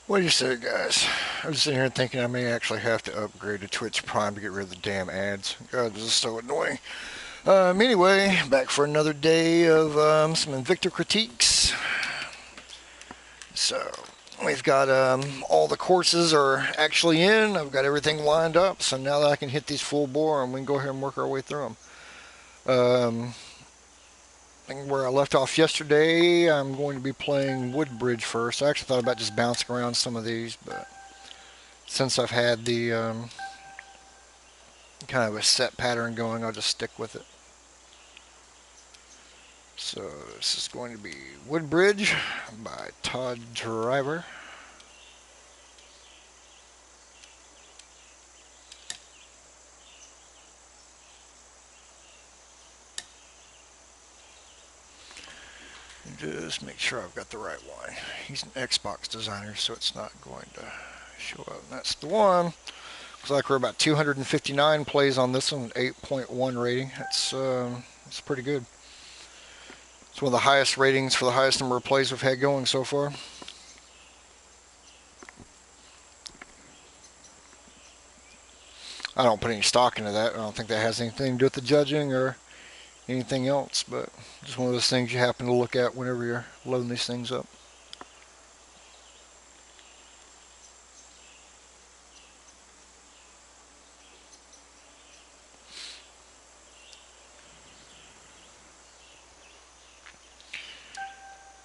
What do you say, guys? I was sitting here thinking I may actually have to upgrade to Twitch Prime to get rid of the damn ads. God, this is so annoying. Anyway, back for another day of some Invicta critiques. So, we've got all the courses are actually in. I've got everything lined up. So now that I can hit these full bore, and we can go ahead and work our way through them. I think where I left off yesterday, I'm going to be playing Woodbridge first. I actually thought about just bouncing around some of these, but since I've had the kind of a set pattern going, I'll just stick with it. So this is going to be Woodbridge by Todd Driver. Just make sure I've got the right one. He's an Xbox designer, so it's not going to show up. And that's the one. Looks like we're about 259 plays on this one, 8.1 rating. That's pretty good. It's one of the highest ratings for the highest number of plays we've had going so far. I don't put any stock into that. I don't think that has anything to do with the judging or anything else, but just one of those things you happen to look at whenever you're loading these things up.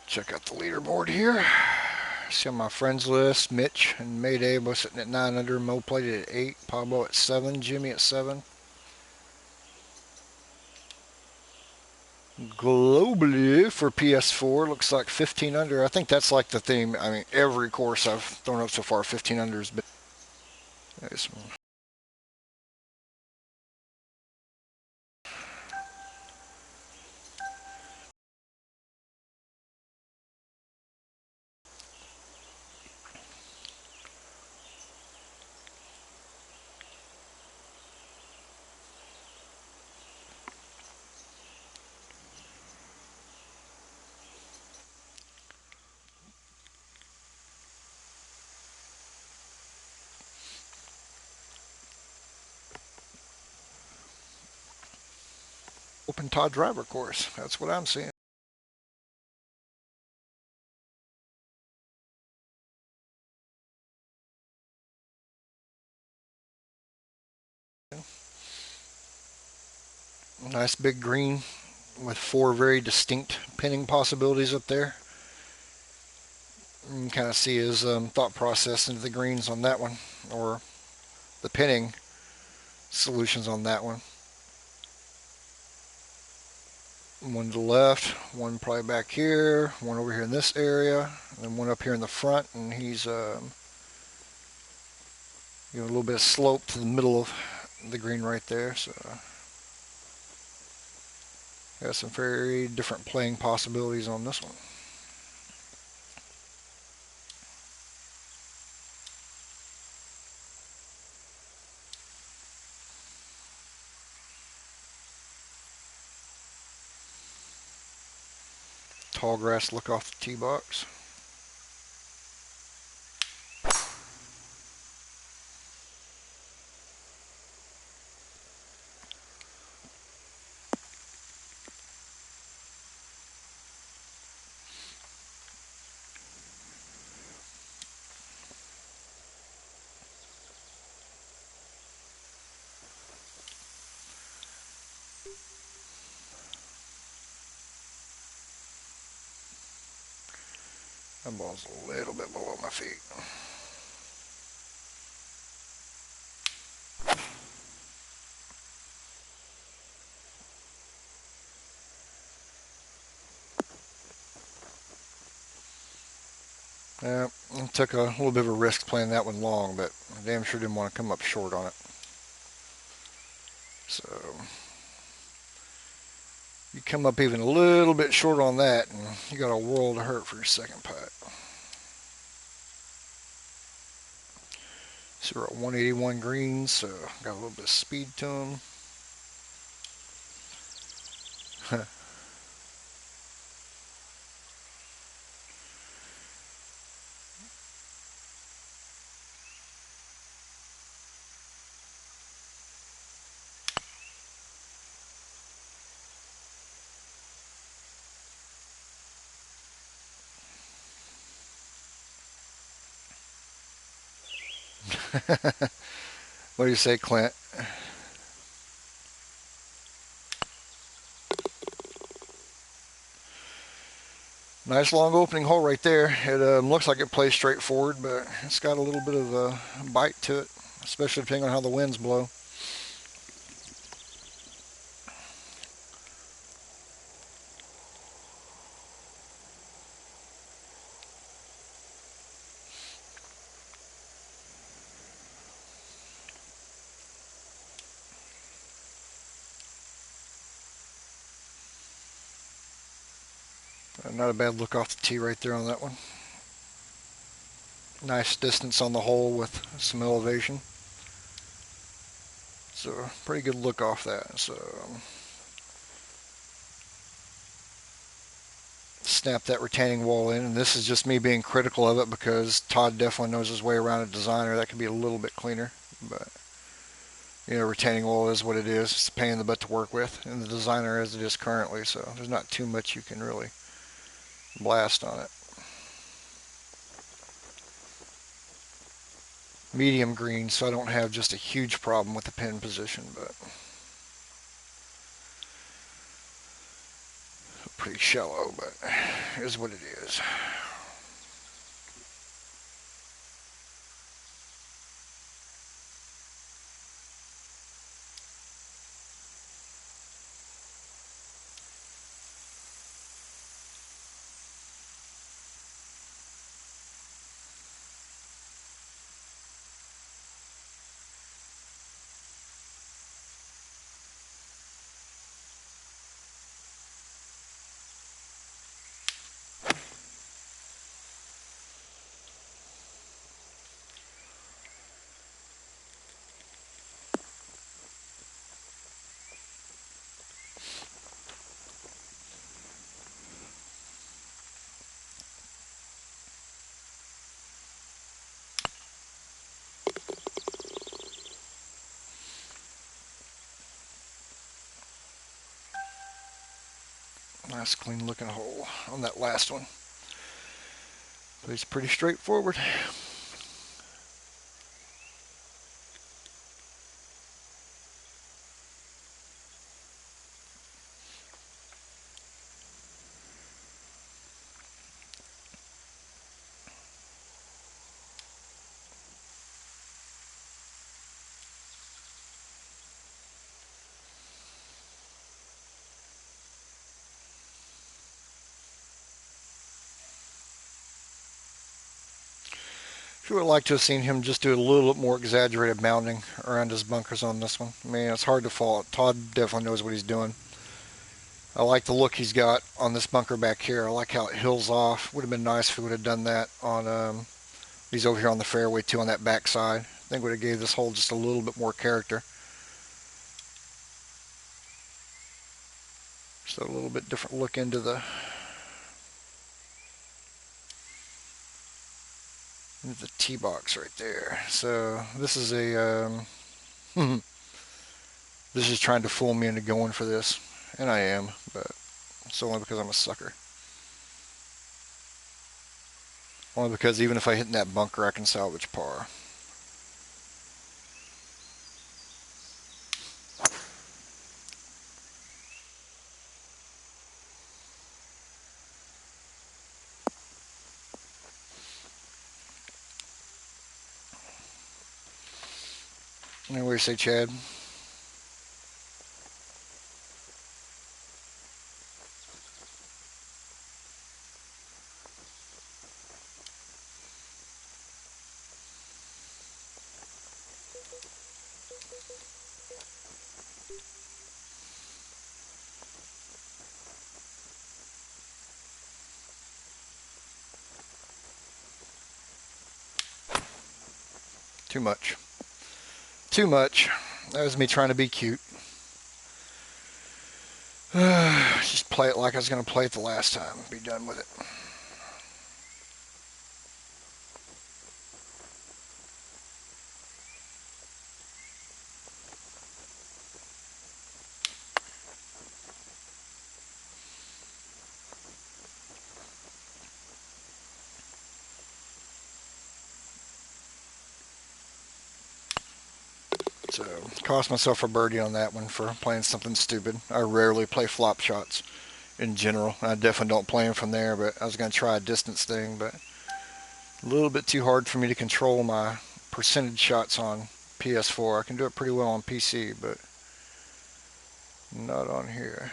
Check out the leaderboard here. See on my friends list, Mitch and Mayday both sitting at 9 under, Mo played it at 8, Pablo at 7, Jimmy at 7. Globally for PS4 looks like 15 under. I think that's like the theme. I mean, every course I've thrown up so far, 15 under has been. Nice. Open Todd Driver course. That's what I'm seeing. Nice big green with 4 very distinct pinning possibilities up there. You can kind of see his thought process into the greens on that one, or the pinning solutions on that one. One to the left, one probably back here, one over here in this area, and one up here in the front, and he's a little bit of slope to the middle of the green right there. So got some very different playing possibilities on this one. Tall grass look off the tee box. That ball's a little bit below my feet. Yeah, I took a little bit of a risk playing that one long, but I damn sure didn't want to come up short on it. So you come up even a little bit short on that, and you got a world of hurt for your second putt. So we're at 181 greens, so got a little bit of speed to them. What do you say, Clint? Nice long opening hole right there. It looks like it plays straightforward, but it's got a little bit of a bite to it, especially depending on how the winds blow. Not a bad look off the tee right there on that one. Nice distance on the hole with some elevation. So pretty good look off that. So snap that retaining wall in, and this is just me being critical of it because Todd definitely knows his way around a designer. That could be a little bit cleaner, but retaining wall is what it is. It's a pain in the butt to work with, and the designer as it is currently, so there's not too much you can really blast on it. Medium green, so I don't have just a huge problem with the pin position, but pretty shallow, but it is what it is. Nice clean looking hole on that last one. But it's pretty straightforward. Sure would like to have seen him just do a little bit more exaggerated mounding around his bunkers on this one. I mean, it's hard to fault. Todd definitely knows what he's doing. I like the look he's got on this bunker back here. I like how it hills off. Would have been nice if he would have done that on he's over here on the fairway too on that backside. I think would have gave this hole just a little bit more character. So a little bit different look into the tee box right there. So this is a this is trying to fool me into going for this, and I am, but it's only because I'm a sucker. Only because even if I hit in that bunker, I can salvage par. What do you say, Chad? Too much. Too much. That was me trying to be cute. Just play it like I was going to play it the last time. Be done with it. So, cost myself a birdie on that one for playing something stupid. I rarely play flop shots in general. I definitely don't play them from there, but I was going to try a distance thing, but a little bit too hard for me to control my percentage shots on PS4. I can do it pretty well on PC, but not on here.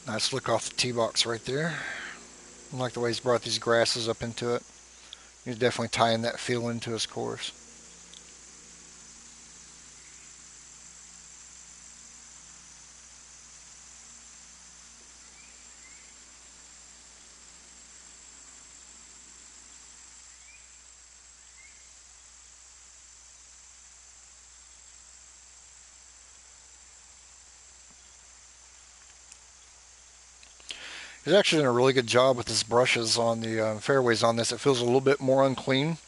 Nice look off the tee box right there. I like the way he's brought these grasses up into it. He's definitely tying that feel into his course. He's actually done a really good job with his brushes on the fairways on this. It feels a little bit more unclean,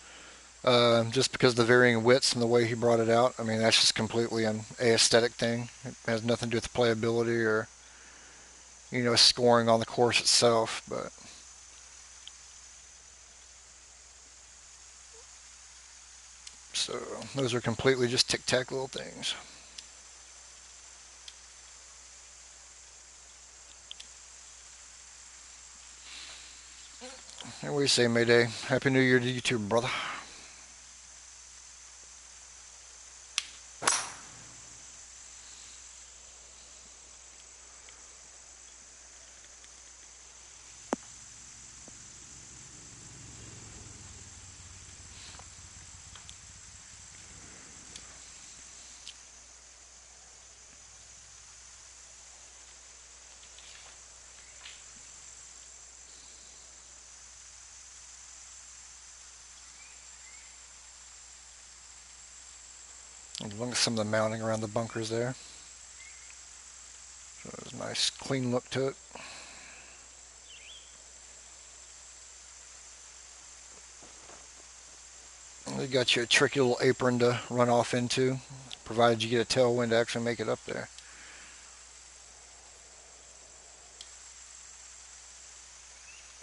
just because of the varying widths and the way he brought it out. I mean, that's just completely an aesthetic thing. It has nothing to do with the playability or, scoring on the course itself. But so those are completely just tic-tac little things. And what do you say, Mayday? Happy New Year to you too, brother. Look at some of the mounting around the bunkers there. So there's a nice clean look to it. They got you a tricky little apron to run off into, provided you get a tailwind to actually make it up there.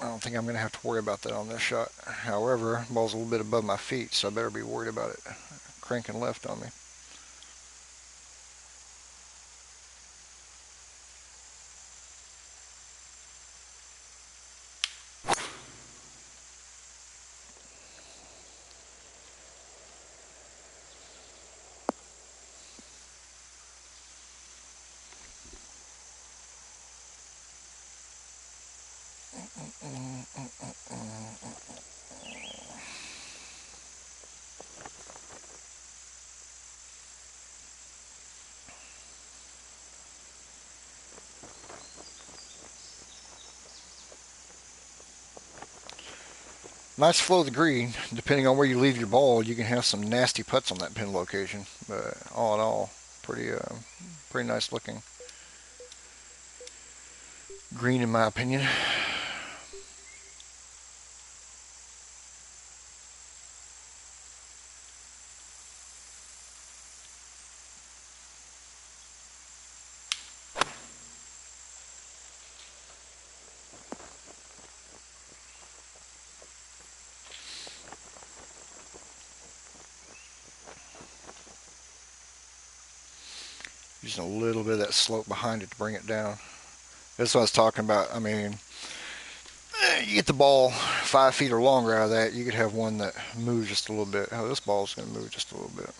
I don't think I'm going to have to worry about that on this shot. However, the ball's a little bit above my feet, so I better be worried about it cranking left on me. Nice flow of the green. Depending on where you leave your ball, you can have some nasty putts on that pin location. But all in all, pretty nice looking green in my opinion. Using a little bit of that slope behind it to bring it down. That's what I was talking about. I mean, you get the ball 5 feet or longer out of that, you could have one that moves just a little bit. Oh, this ball's going to move just a little bit.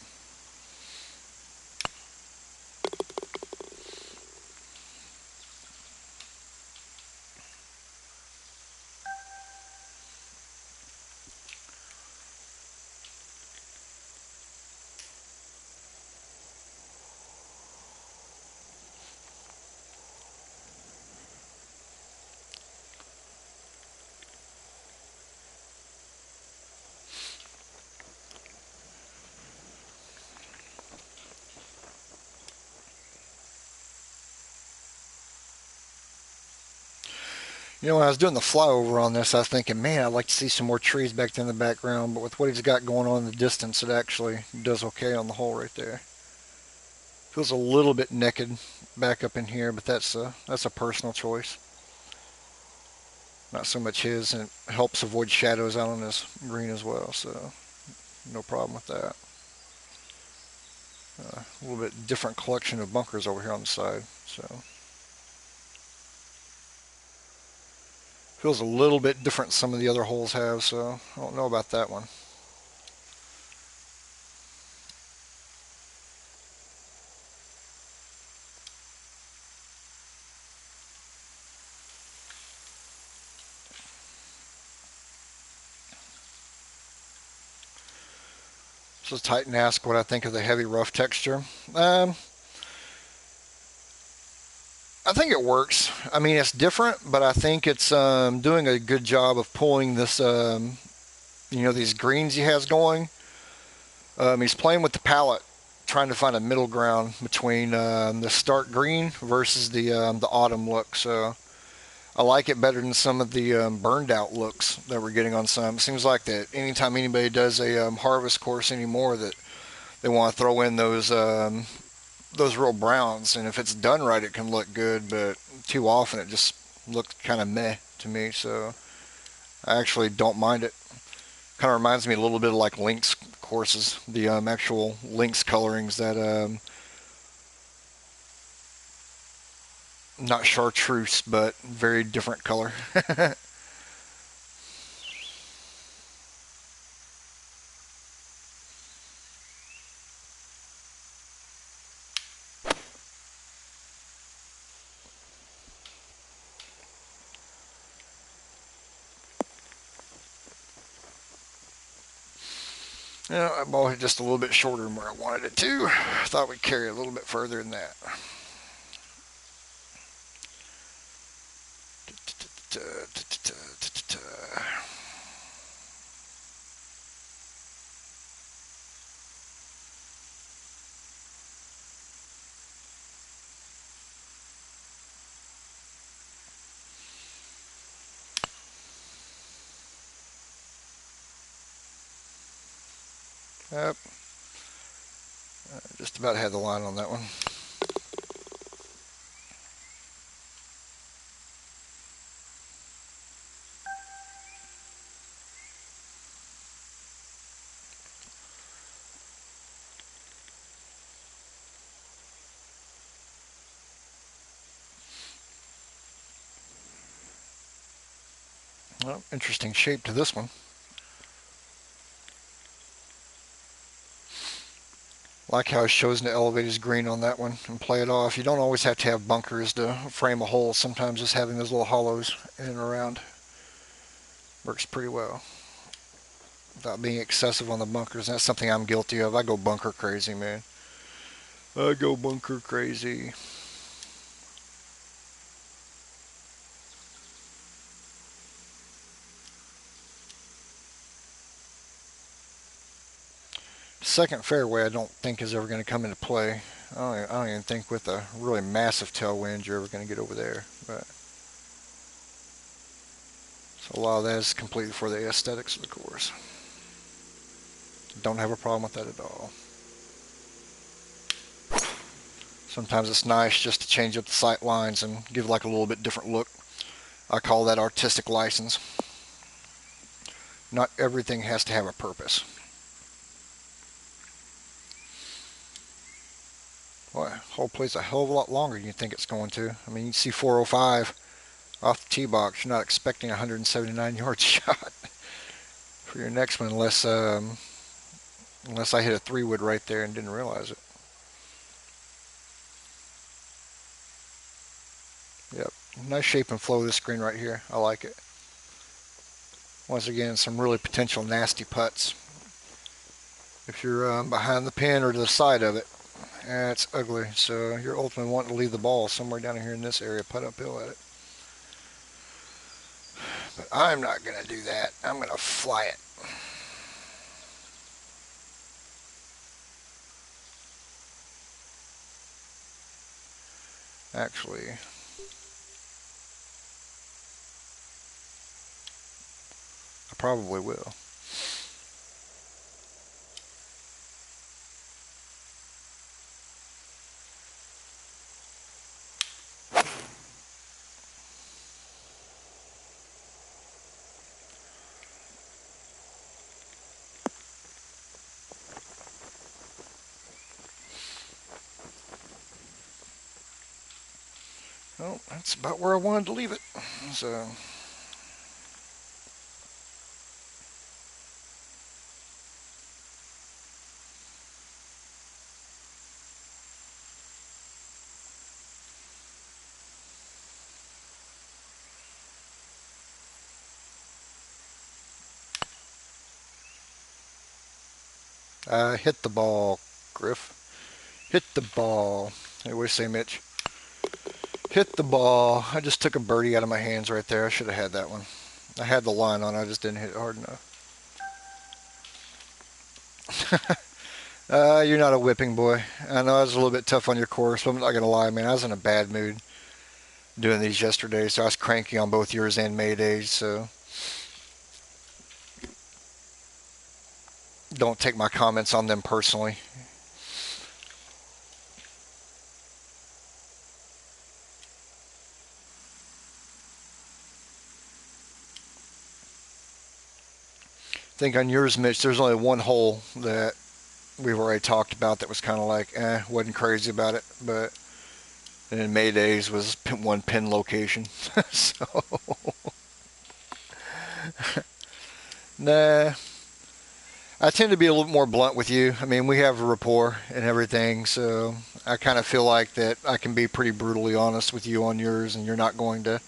You know, when I was doing the flyover on this, I was thinking, man, I'd like to see some more trees back there in the background. But with what he's got going on in the distance, it actually does okay on the hole right there. Feels a little bit naked back up in here, but that's a personal choice. Not so much his, and it helps avoid shadows out on this green as well. So no problem with that. A little bit different collection of bunkers over here on the side. So feels a little bit different than some of the other holes have. So I don't know about that one. So Titan asked what I think of the heavy rough texture. Um, I think it works. I mean, it's different, but I think it's doing a good job of pulling this, these greens he has going. He's playing with the palette, trying to find a middle ground between the stark green versus the autumn look. So I like it better than some of the burned out looks that we're getting on some. It seems like that anytime anybody does a harvest course anymore, that they want to throw in those real browns, and if it's done right, it can look good. But too often, it just looks kind of meh to me. So I actually don't mind it. Kind of reminds me a little bit of like lynx courses, the actual lynx colorings that not chartreuse, but very different color. Yeah, I bought it just a little bit shorter than where I wanted it to. I thought we'd carry it a little bit further than that. Yep, just about had the line on that one. Well, interesting shape to this one. Like how it shows the elevator's green on that one and play it off. You don't always have to have bunkers to frame a hole. Sometimes just having those little hollows in and around works pretty well without being excessive on the bunkers. That's something I'm guilty of. I go bunker crazy, man. I go bunker crazy. Second fairway, I don't think is ever going to come into play. I don't even think with a really massive tailwind you're ever going to get over there. But so a lot of that is completely for the aesthetics of the course. Don't have a problem with that at all. Sometimes it's nice just to change up the sight lines and give like a little bit different look. I call that artistic license. Not everything has to have a purpose. Well, whole plays a hell of a lot longer than you think it's going to. I mean, you see 405 off the tee box. You're not expecting a 179 yard shot for your next one unless I hit a 3-wood right there and didn't realize it. Yep, nice shape and flow of this screen right here. I like it. Once again, some really potential nasty putts. If you're behind the pin or to the side of it, it's ugly. So you're ultimately wanting to leave the ball somewhere down here in this area, putt uphill at it. But I'm not going to do that. I'm going to fly it. Actually, probably will. Well, that's about where I wanted to leave it. So, hit the ball, Griff. Hit the ball. Hey, what do you say, Mitch? Hit the ball. I just took a birdie out of my hands right there. I should have had that one. I had the line on. I just didn't hit it hard enough. You're not a whipping boy. I know I was a little bit tough on your course, but I'm not going to lie, man. I was in a bad mood doing these yesterday, so I was cranky on both yours and Mayday's, so don't take my comments on them personally. I think on yours, Mitch, there's only one hole that we've already talked about that was kind of like, wasn't crazy about it, but and in Mayday's was one pin location. So, nah, I tend to be a little more blunt with you. I mean, we have a rapport and everything, so I kind of feel like that I can be pretty brutally honest with you on yours, and you're not going to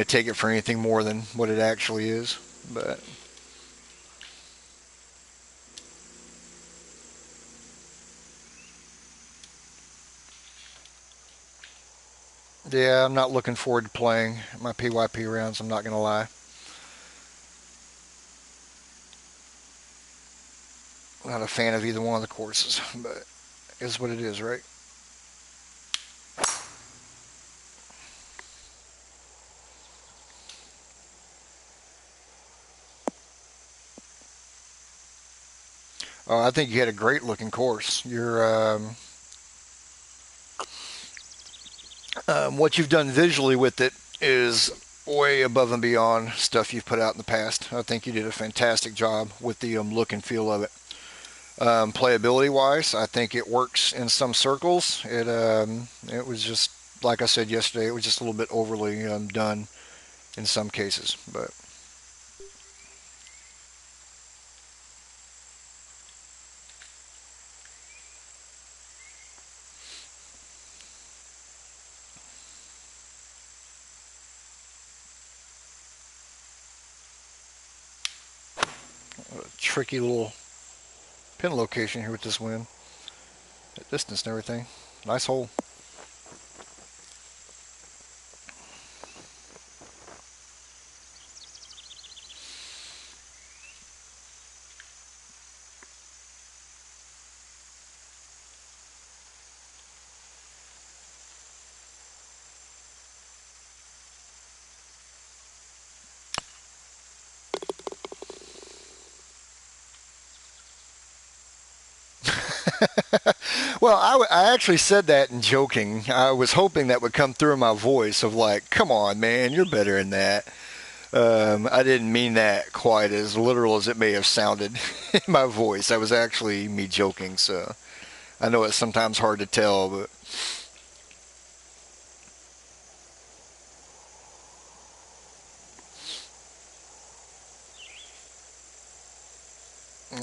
take it for anything more than what it actually is. But yeah, I'm not looking forward to playing my PYP rounds. I'm not going to lie. Not a fan of either one of the courses, but it is what it is, right? I think you had a great looking course. What you've done visually with it is way above and beyond stuff you've put out in the past. I think you did a fantastic job with the look and feel of it. Playability wise, I think it works in some circles. It was just like I said yesterday. It was just a little bit overly done in some cases, but a tricky little pin location here with this wind, at distance and everything. Nice hole. Well, I actually said that in joking. I was hoping that would come through in my voice of like, come on, man, you're better than that. I didn't mean that quite as literal as it may have sounded in my voice. That was actually me joking, so I know it's sometimes hard to tell, but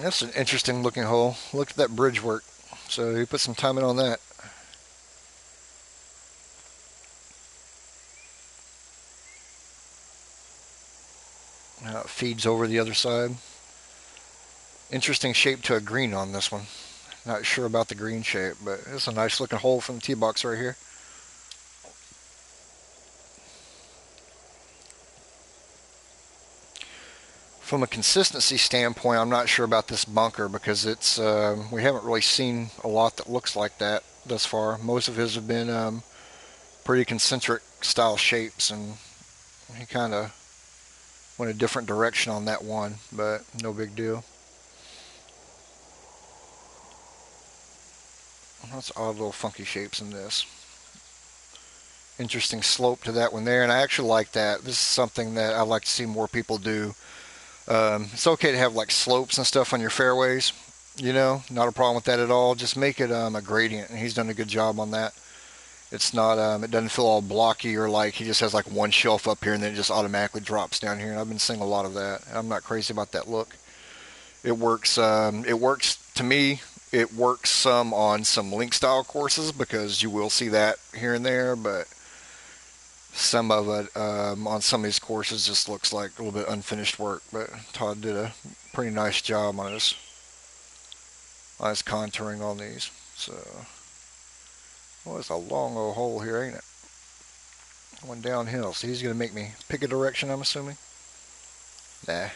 that's an interesting looking hole. Look at that bridge work. So he put some time in on that. Now it feeds over the other side. Interesting shape to a green on this one. Not sure about the green shape, but it's a nice looking hole from the tee box right here. From a consistency standpoint, I'm not sure about this bunker because we haven't really seen a lot that looks like that thus far. Most of his have been pretty concentric style shapes, and he kind of Went a different direction on that one, but no big deal. That's odd little funky shapes in this. Interesting slope to that one there, and I actually like that. This is something that I like to see more people do. It's okay to have like slopes and stuff on your fairways, not a problem with that at all. Just make it a gradient, and he's done a good job on that. It's not, it doesn't feel all blocky or like he just has like one shelf up here and then it just automatically drops down here. And I've been seeing a lot of that. I'm not crazy about that look. It works. It works to me. It works some on some link style courses because you will see that here and there, but some of it on some of these courses just looks like a little bit unfinished work. But Todd did a pretty nice job on his contouring on these. So, well, it's a long old hole here, ain't it? One downhill, so he's going to make me pick a direction, I'm assuming. Nah.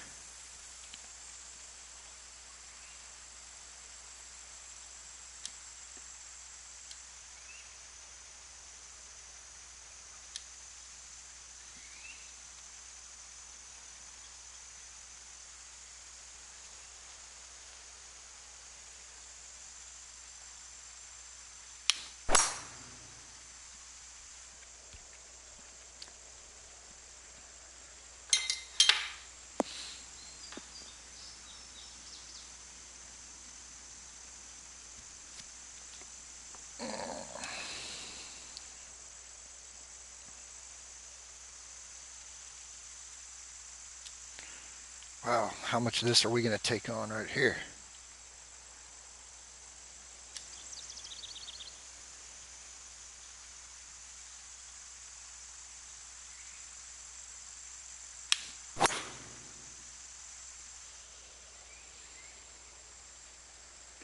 Wow, how much of this are we going to take on right here?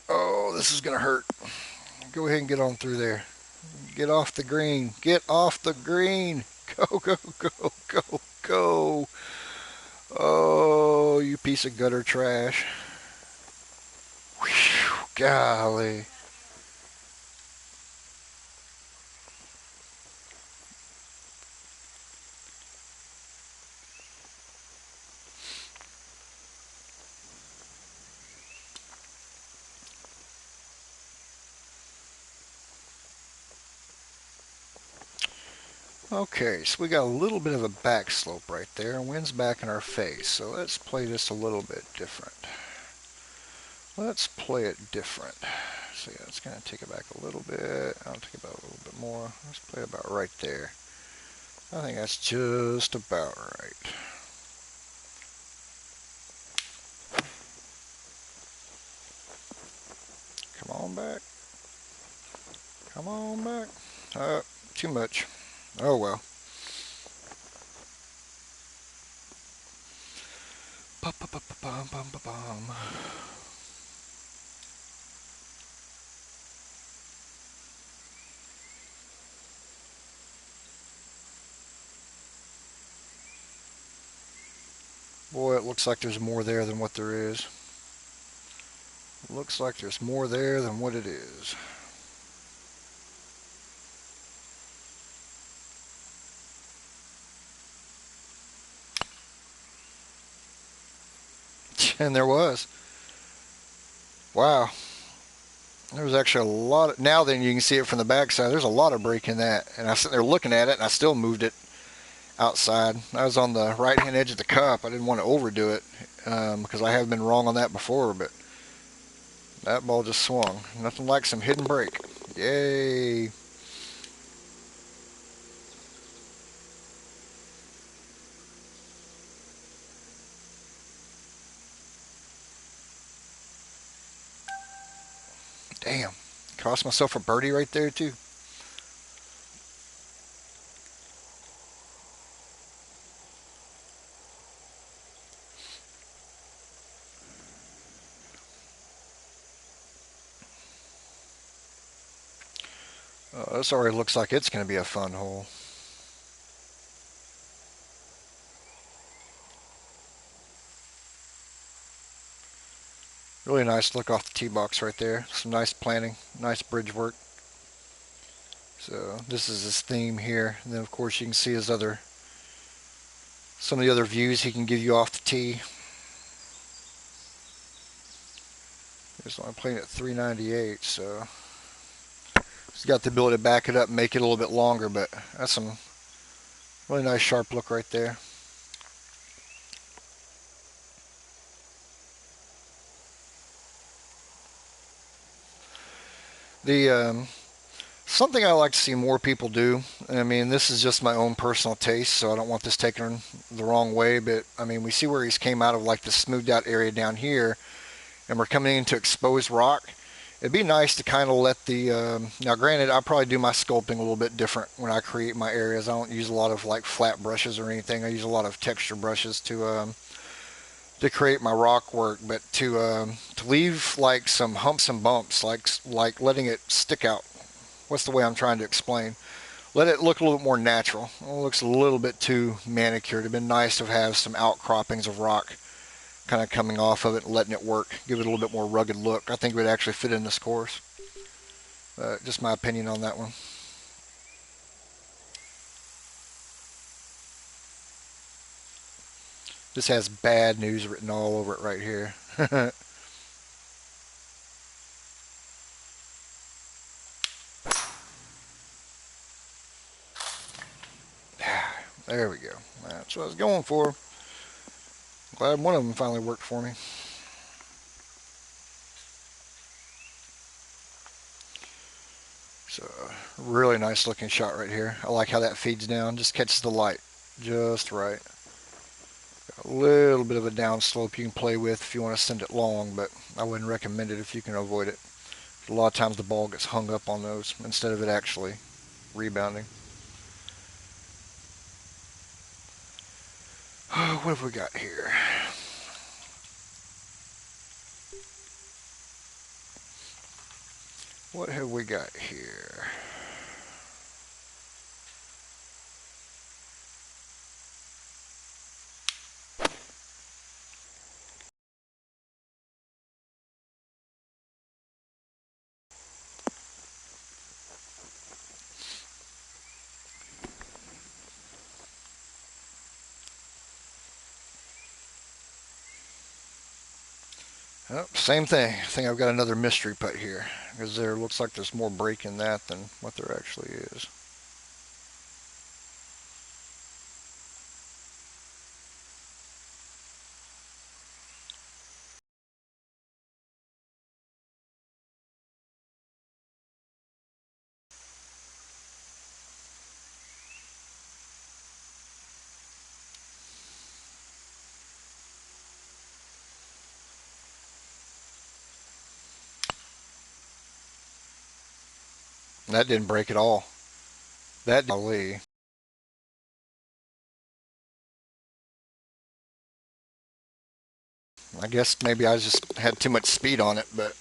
Oh, this is going to hurt. Go ahead and get on through there. Get off the green. Get off the green. Go, go, go, go, go. Oh, you piece of gutter trash. Whew, golly. Okay, so we got a little bit of a back slope right there. Wind's back in our face, so let's play this a little bit different. Let's play it different. So yeah, it's going to take it back a little bit. I'll take it back a little bit more. Let's play about right there. I think that's just about right. Come on back. Come on back. Too much. Oh well. Bum. Boy, it looks like there's more there than what there is. Looks like there's more there than what it is. And there was. Wow. There was actually a lot of, now then you can see it from the backside. There's a lot of break in that. And I was sitting there looking at it and I still moved it outside. I was on the right hand edge of the cup. I didn't want to overdo it because I have been wrong on that before, but that ball just swung. Nothing like some hidden break. Yay. Damn. Cost myself a birdie right there, too. This already looks like it's going to be a fun hole. Really nice look off the tee box right there. Some nice planting, nice bridge work. So this is his theme here. And then of course you can see his other some of the other views he can give you off the tee. I'm playing at 398, so he's got the ability to back it up and make it a little bit longer, but that's some really nice sharp look right there. The something I like to see more people do, and I mean, this is just my own personal taste, so I don't want this taken the wrong way, but I mean, we see where he's came out of like the smoothed out area down here, and we're coming into exposed rock. It'd be nice to kind of let the, now granted, I probably do my sculpting a little bit different when I create my areas. I don't use a lot of like flat brushes or anything. I use a lot of texture brushes to create my rock work, but to leave like some humps and bumps, like letting it stick out. What's the way I'm trying to explain? Let it look a little bit more natural. It looks a little bit too manicured. It'd been nice to have some outcroppings of rock kind of coming off of it and letting it work, give it a little bit more rugged look. I think it would actually fit in this course. Just my opinion on that one. This has bad news written all over it right here. There we go. That's what I was going for. Glad one of them finally worked for me. So, really nice looking shot right here. I like how that feeds down. Just catches the light just right. A little bit of a downslope you can play with if you want to send it long, but I wouldn't recommend it if you can avoid it. A lot of times the ball gets hung up on those instead of it actually rebounding. What have we got here? What have we got here? Oh, same thing. I think I've got another mystery putt here because there looks like there's more break in that than what there actually is. That didn't break at all. That golly. I guess maybe I just had too much speed on it, but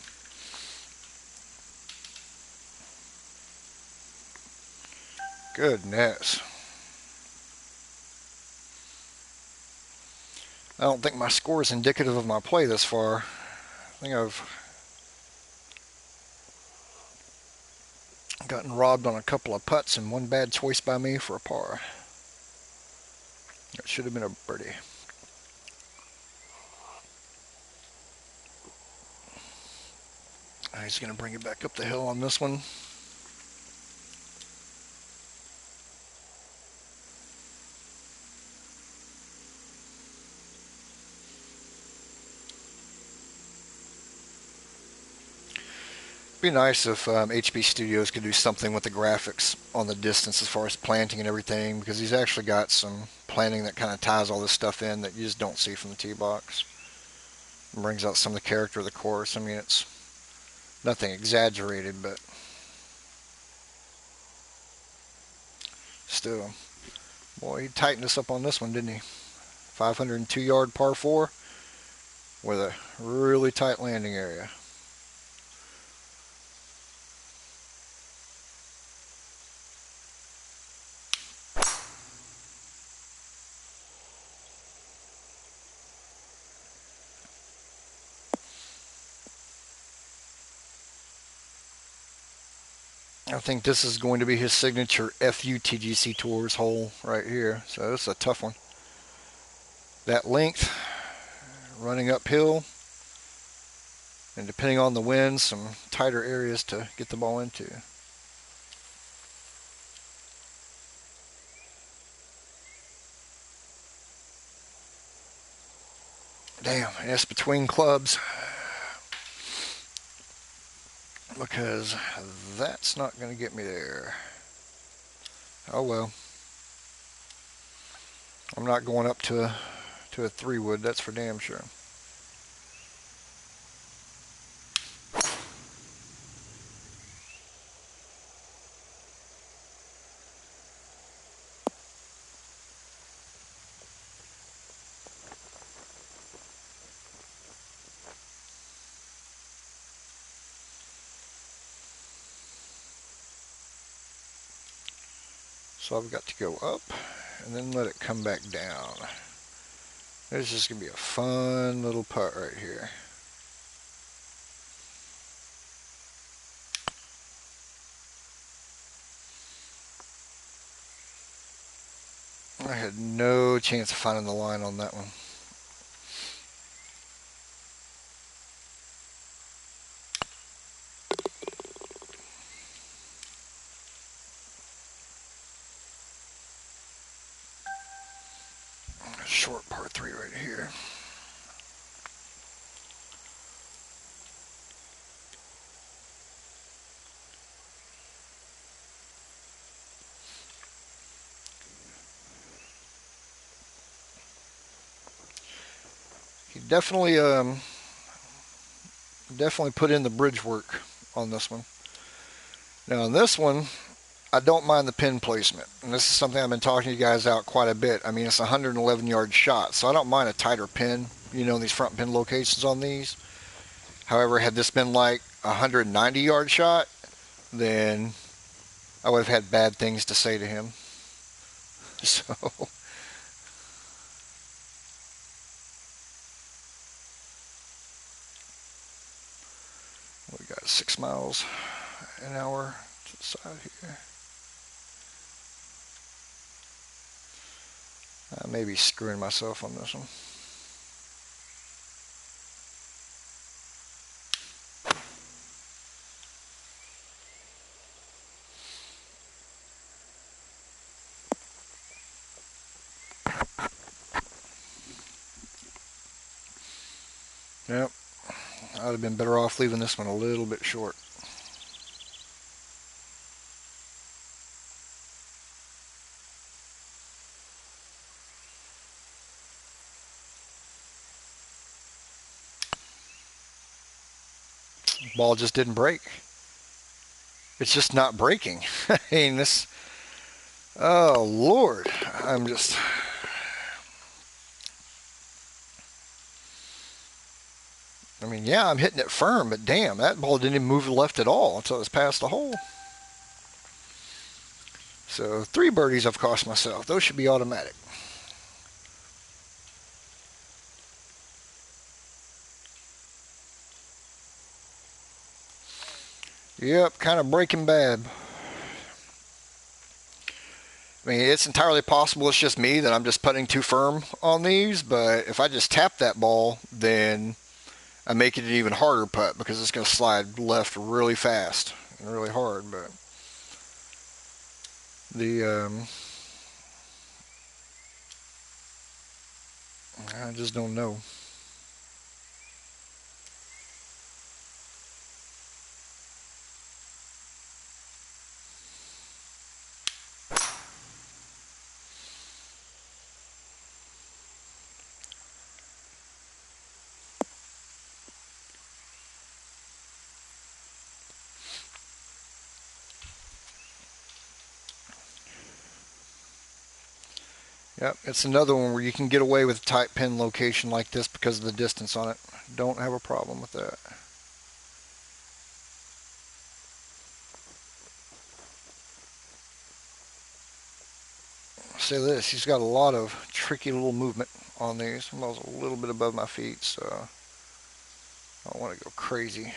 goodness. I don't think my score is indicative of my play this far. I think I've gotten robbed on a couple of putts and one bad choice by me for a par. It should have been a birdie. He's going to bring it back up the hill on this one. Be nice if HB Studios could do something with the graphics on the distance as far as planting and everything, because he's actually got some planting that kind of ties all this stuff in that you just don't see from the tee box. It brings out some of the character of the course. I mean, it's nothing exaggerated, but still. Boy, he tightened us up on this one, didn't he? 502-yard par 4 with a really tight landing area. I think this is going to be his signature FUTGC Tours hole right here. So it's a tough one. that length running uphill, and depending on the wind, some tighter areas to get the ball into. Damn, it's between clubs because that's not going to get me there. Oh well. I'm not going up to a 3-wood, that's for damn sure. So I've got to go up and then let it come back down. This is going to be a fun little putt right here. I had no chance of finding the line on that one. Short par 3 right here. He definitely put in the bridge work on this one. Now on this one, I don't mind the pin placement, and this is something I've been talking to you guys out quite a bit. I mean, it's a 111-yard shot, so I don't mind a tighter pin, these front pin locations on these. However, had this been like a 190-yard shot, then I would have had bad things to say to him. So we got 6 miles an hour to the side here. I may be screwing myself on this one. Yep, I'd have been better off leaving this one a little bit short. Ball just didn't break. It's just not breaking. I mean, this, oh Lord, I'm just, I mean, yeah, I'm hitting it firm, but damn, that ball didn't even move left at all until it was past the hole. So 3 birdies I've cost myself. Those should be automatic. Yep, kind of breaking bad. I mean, it's entirely possible it's just me that I'm just putting too firm on these, but if I just tap that ball, then I'm making it an even harder putt because it's going to slide left really fast and really hard. But I just don't know. Yep, it's another one where you can get away with a tight pin location like this because of the distance on it. Don't have a problem with that. Say this, he's got a lot of tricky little movement on these. I'm a little bit above my feet, so I don't want to go crazy.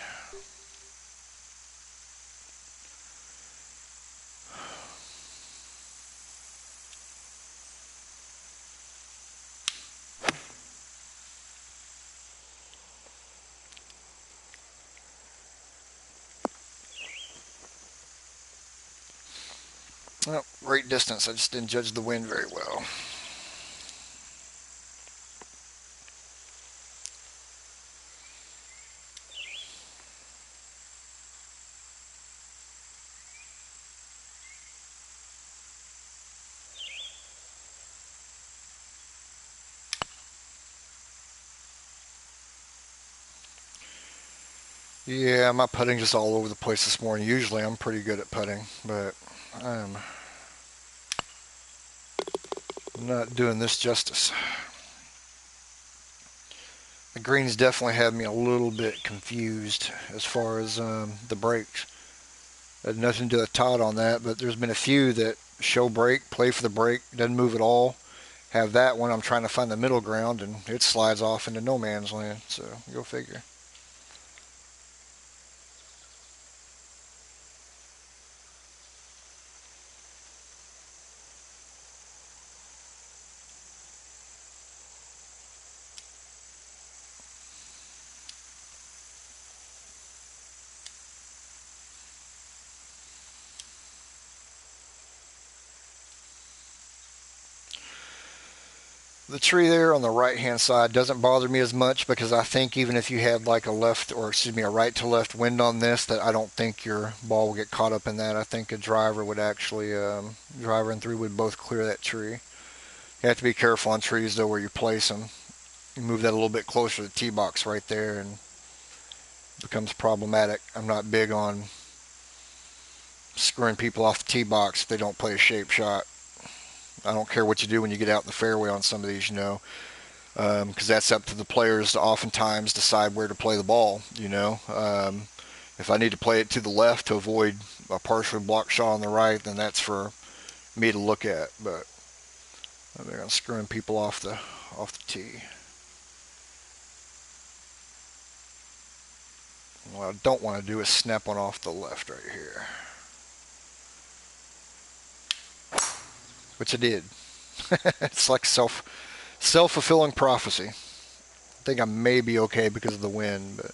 Oh, great distance. I just didn't judge the wind very well. Yeah, my putting just all over the place this morning. Usually I'm pretty good at putting, but I'm not doing this justice. The greens definitely had me a little bit confused as far as the breaks. I had nothing to do with Todd on that, but there's been a few that show break, play for the break, doesn't move at all. Have that one, I'm trying to find the middle ground, and it slides off into no man's land. So go figure. The tree there on the right hand side doesn't bother me as much because I think even if you had like a left or excuse me a right to left wind on this, that I don't think your ball will get caught up in that. I think a driver would actually driver and three would both clear that tree. You have to be careful on trees though where you place them. You move that a little bit closer to the tee box right there and it becomes problematic. I'm not big on screwing people off the tee box if they don't play a shape shot. I don't care what you do when you get out in the fairway on some of these, because that's up to the players to oftentimes decide where to play the ball. If I need to play it to the left to avoid a partially blocked shot on the right, then that's for me to look at. But they're screwing people off the tee. What I don't want to do is snap one off the left right here, which I did. It's like self-fulfilling prophecy. I think I may be okay because of the wind, but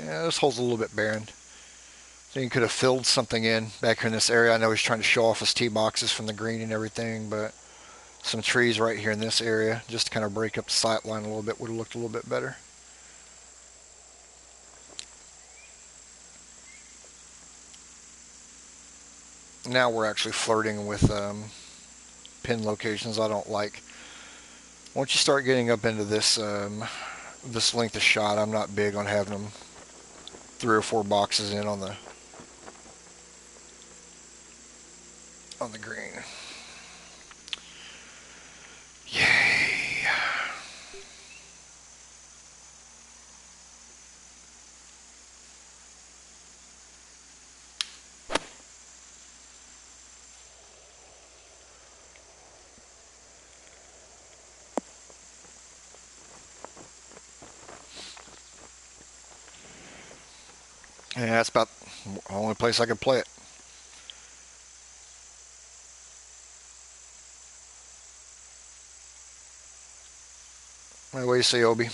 yeah, this hole's a little bit barren. I think he could have filled something in back here in this area. I know he's trying to show off his tee boxes from the green and everything, but some trees right here in this area just to kind of break up the sight line a little bit would have looked a little bit better. Now we're actually flirting with pin locations I don't like. Once you start getting up into this length of shot, I'm not big on having them 3 or 4 boxes in on the green. Yay! Yeah, that's about the only place I could play it. What do you say, Obi?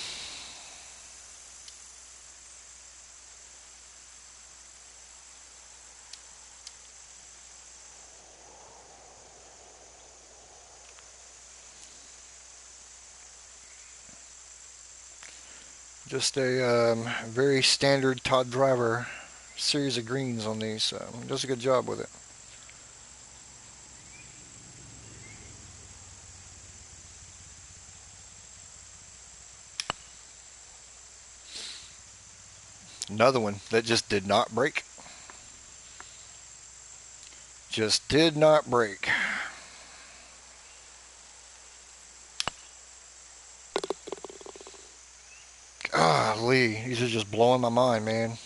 Just a very standard Todd Driver series of greens on these. Does a good job with it. Another one that just did not break. Just did not break. Golly, these are just blowing my mind, man.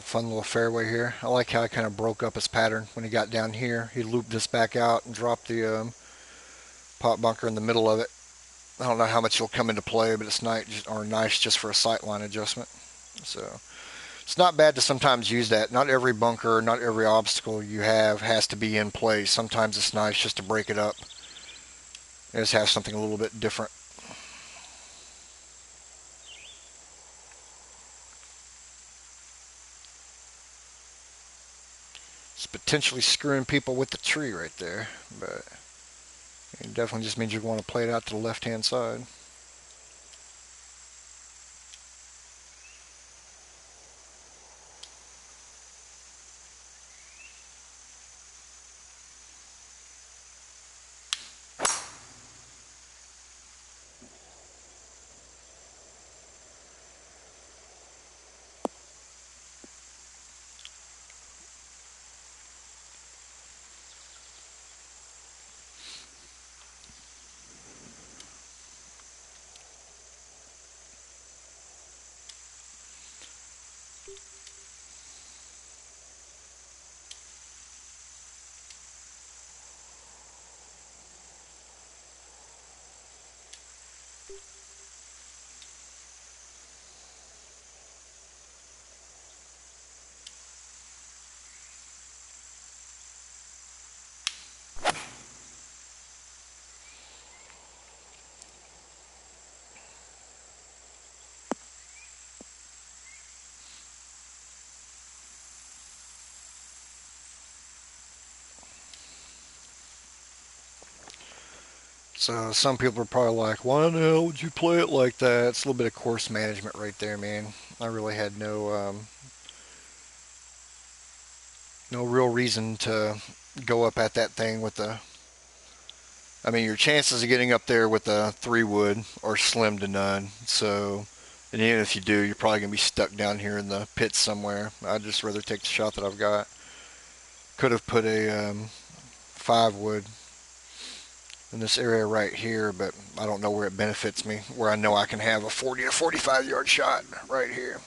Fun little fairway here. I like how I kind of broke up his pattern when he got down here. He looped this back out and dropped the pot bunker in the middle of it. I don't know how much it'll come into play, but it's nice just for a sightline adjustment. So it's not bad to sometimes use that. Not every bunker, not every obstacle you have has to be in place. Sometimes it's nice just to break it up and just have something a little bit different. It's potentially screwing people with the tree right there, but it definitely just means you want to play it out to the left-hand side. So some people are probably like, why the hell would you play it like that? It's a little bit of course management right there, man. I really had no real reason to go up at that thing with the. I mean, your chances of getting up there with a 3 wood are slim to none. So, and even if you do, you're probably gonna be stuck down here in the pits somewhere. I'd just rather take the shot that I've got. Could have put a 5 wood in this area right here, but I don't know where it benefits me. Where I know I can have a 40 to 45 yard shot right here.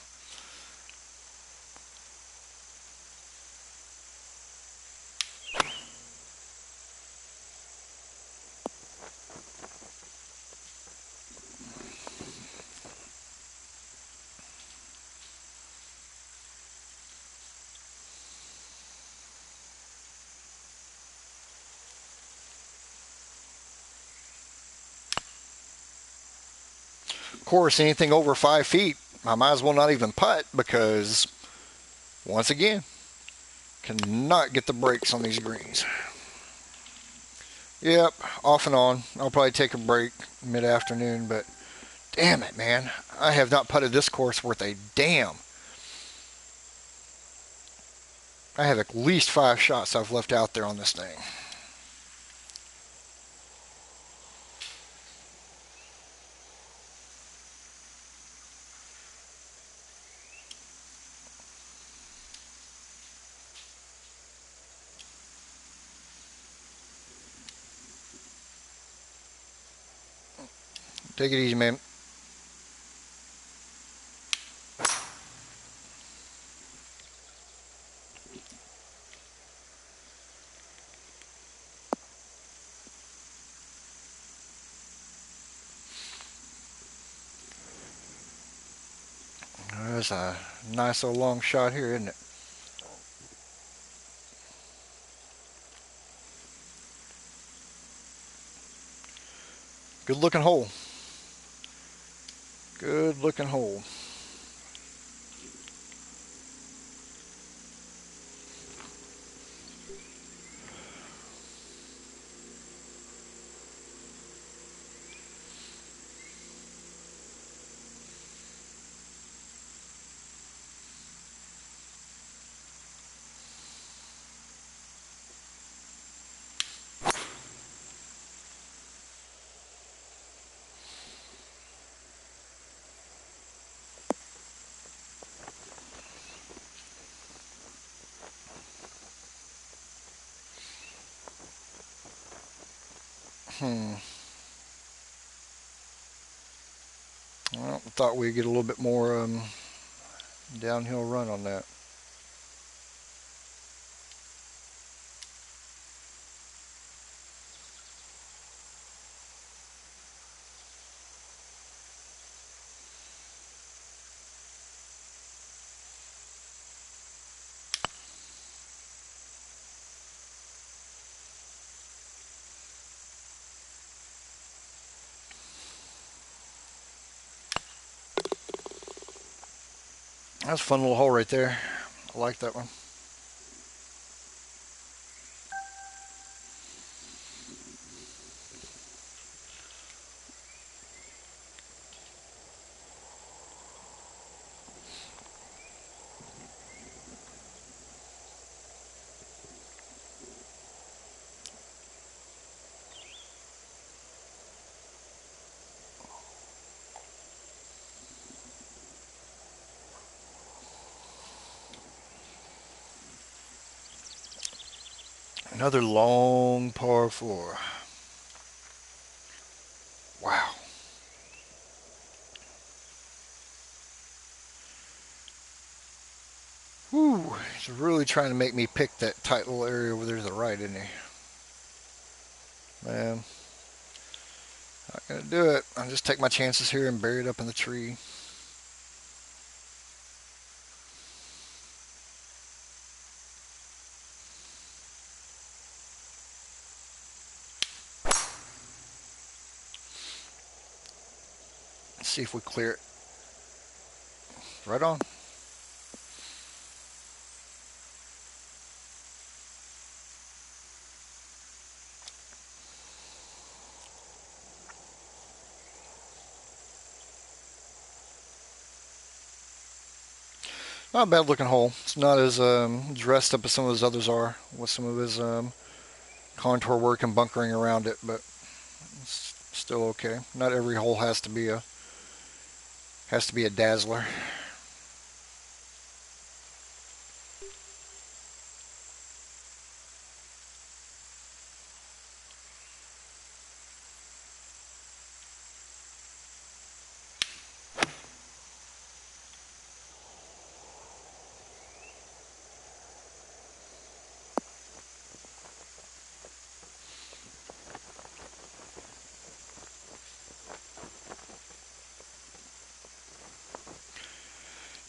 Of course, anything over 5 feet, I might as well not even putt because, once again, cannot get the brakes on these greens. Yep, off and on. I'll probably take a break mid-afternoon, but damn it, man. I have not putted this course worth a damn. I have at least 5 shots I've left out there on this thing. Take it easy, man. That's a nice little long shot here, isn't it? Good looking hole. Good looking hole. Hmm. Well, I thought we'd get a little bit more downhill run on that. That's a fun little hole right there. I like that one. Another long par 4. Wow. Whew. He's really trying to make me pick that tight little area over there to the right, isn't he? Man, not going to do it. I'll just take my chances here and bury it up in the tree. Let's see if we clear it. Right on. Not a bad looking hole. It's not as dressed up as some of those others are with some of his contour work and bunkering around it, but it's still okay. Not every hole has to be a dazzler.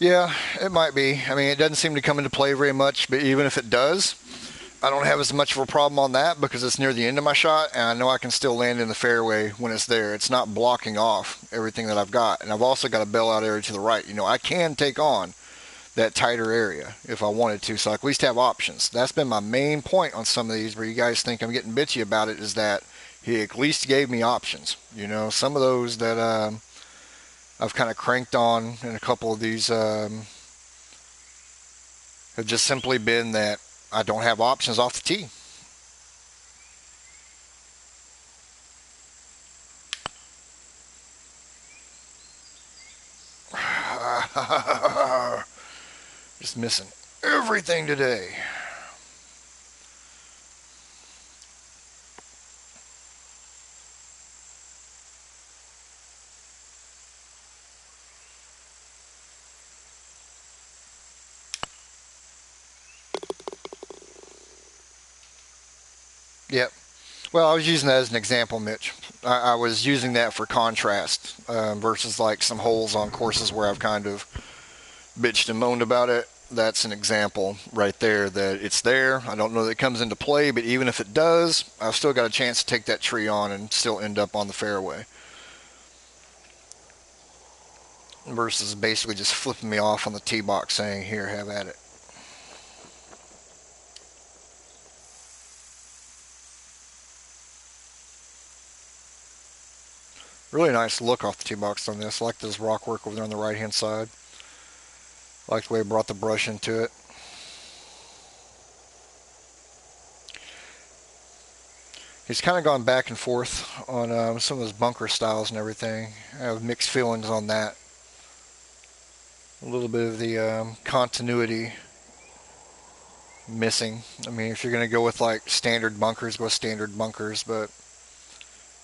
Yeah, it might be. I mean, it doesn't seem to come into play very much, but even if it does, I don't have as much of a problem on that because it's near the end of my shot, and I know I can still land in the fairway when it's there. It's not blocking off everything that I've got, and I've also got a bail out area to the right. I can take on that tighter area if I wanted to, so I at least have options. That's been my main point on some of these where you guys think I'm getting bitchy about it, is that he at least gave me options. Some of those that I've kind of cranked on in a couple of these have just simply been that I don't have options off the tee. Just missing everything today. Yep. Well, I was using that as an example, Mitch. I was using that for contrast versus like some holes on courses where I've kind of bitched and moaned about it. That's an example right there that it's there. I don't know that it comes into play, but even if it does, I've still got a chance to take that tree on and still end up on the fairway. Versus basically just flipping me off on the tee box saying, here, have at it. Really nice look off the tee box on this. I like this rock work over there on the right hand side. I like the way I brought the brush into it. He's kind of gone back and forth on some of his bunker styles and everything. I have mixed feelings on that. A little bit of the continuity missing. I mean, if you're going to go with like standard bunkers, go with standard bunkers, but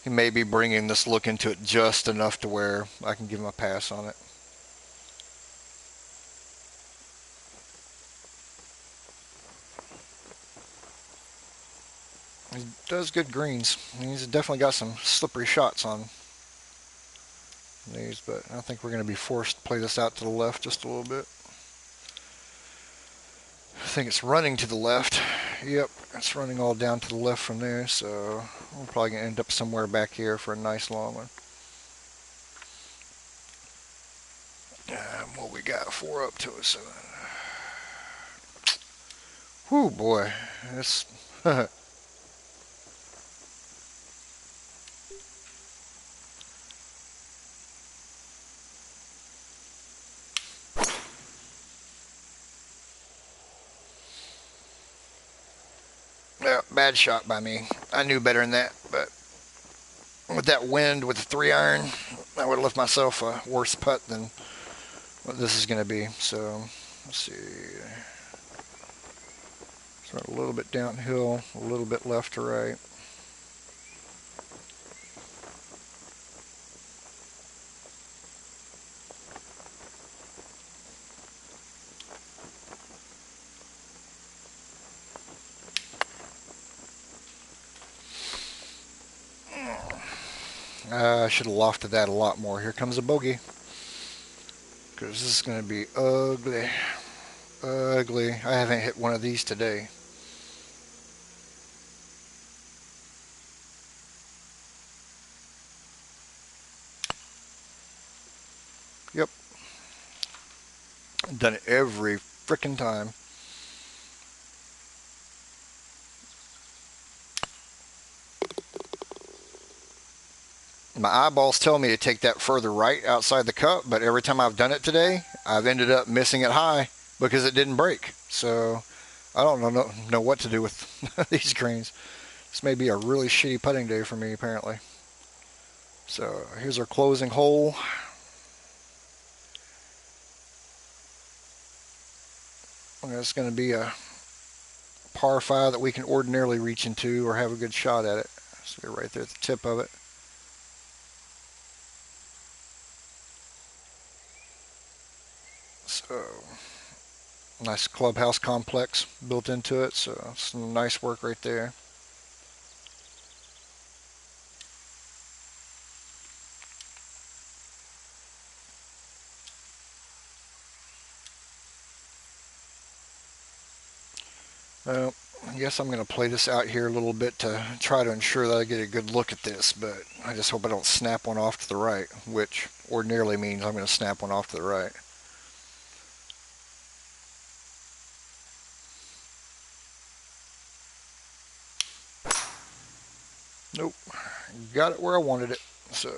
he may be bringing this look into it just enough to where I can give him a pass on it. He does good greens. He's definitely got some slippery shots on these, but I think we're going to be forced to play this out to the left just a little bit. I think it's running to the left. Yep, it's running all down to the left from there, so we're probably going to end up somewhere back here for a nice long one. What we got? 4 up to a 7. Whew, boy. That's yeah, bad shot by me. I knew better than that, but with that wind with the 3-iron, I would have left myself a worse putt than what this is going to be. So let's see. Start a little bit downhill, a little bit left to right. I should have lofted that a lot more. Here comes a bogey. Because this is going to be ugly. Ugly. I haven't hit one of these today. Yep. Done it every frickin' time. My eyeballs tell me to take that further right outside the cup, but every time I've done it today, I've ended up missing it high because it didn't break. So I don't know what to do with these greens. This may be a really shitty putting day for me, apparently. So here's our closing hole. It's going to be a par 5 that we can ordinarily reach into or have a good shot at it. So right there at the tip of it. So nice clubhouse complex built into it. So some nice work right there. Well, I guess I'm going to play this out here a little bit to try to ensure that I get a good look at this, but I just hope I don't snap one off to the right, which ordinarily means I'm going to snap one off to the right. Nope. Got it where I wanted it. So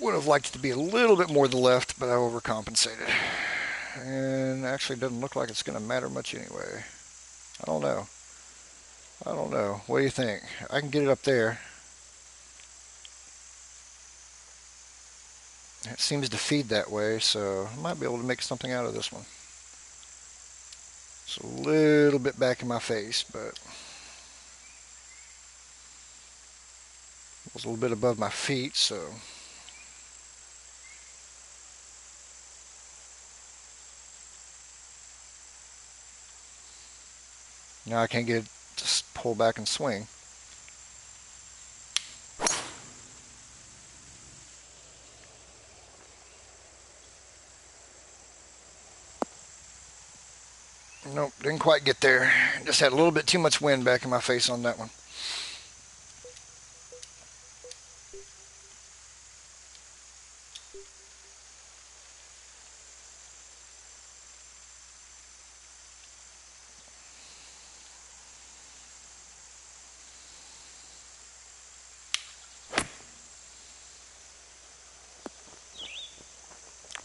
would have liked it to be a little bit more to the left, but I overcompensated. And actually doesn't look like it's going to matter much anyway. I don't know. I don't know. What do you think? I can get it up there. It seems to feed that way, so I might be able to make something out of this one. It's a little bit back in my face, but it was a little bit above my feet, so now I can't get it to pull back and swing. Nope, didn't quite get there. Just had a little bit too much wind back in my face on that one.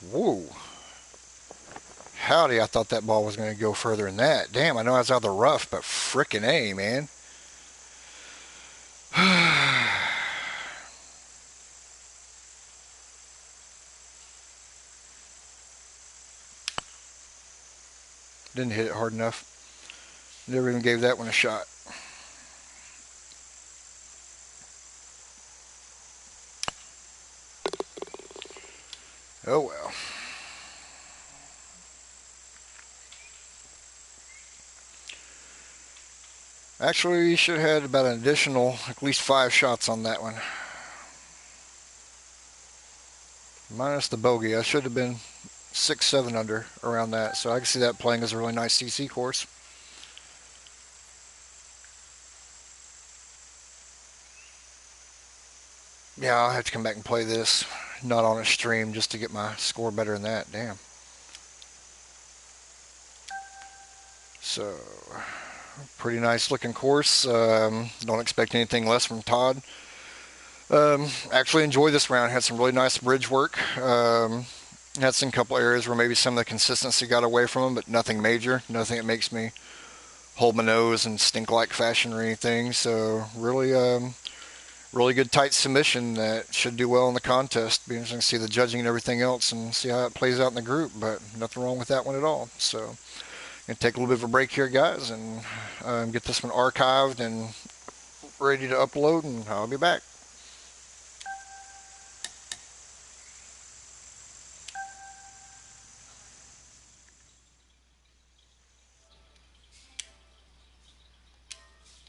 Whoa. Howdy, I thought that ball was going to go further than that. Damn, I know I was out of the rough, but frickin' A, man. Didn't hit it hard enough. Never even gave that one a shot. Oh well. Actually, you should have had about an additional at least 5 shots on that one. Minus the bogey. I should have been 6, 7 under around that. So I can see that playing as a really nice CC course. Yeah, I'll have to come back and play this, not on a stream, just to get my score better than that. Damn. So, pretty nice looking course. Don't expect anything less from Todd. Actually enjoyed this round. Had some really nice bridge work. Had some couple areas where maybe some of the consistency got away from him, but nothing major. Nothing that makes me hold my nose and stink like fashion or anything. So really, really good tight submission that should do well in the contest. Be interesting to see the judging and everything else and see how it plays out in the group. But nothing wrong with that one at all. So gonna take a little bit of a break here, guys, and get this one archived and ready to upload, and I'll be back.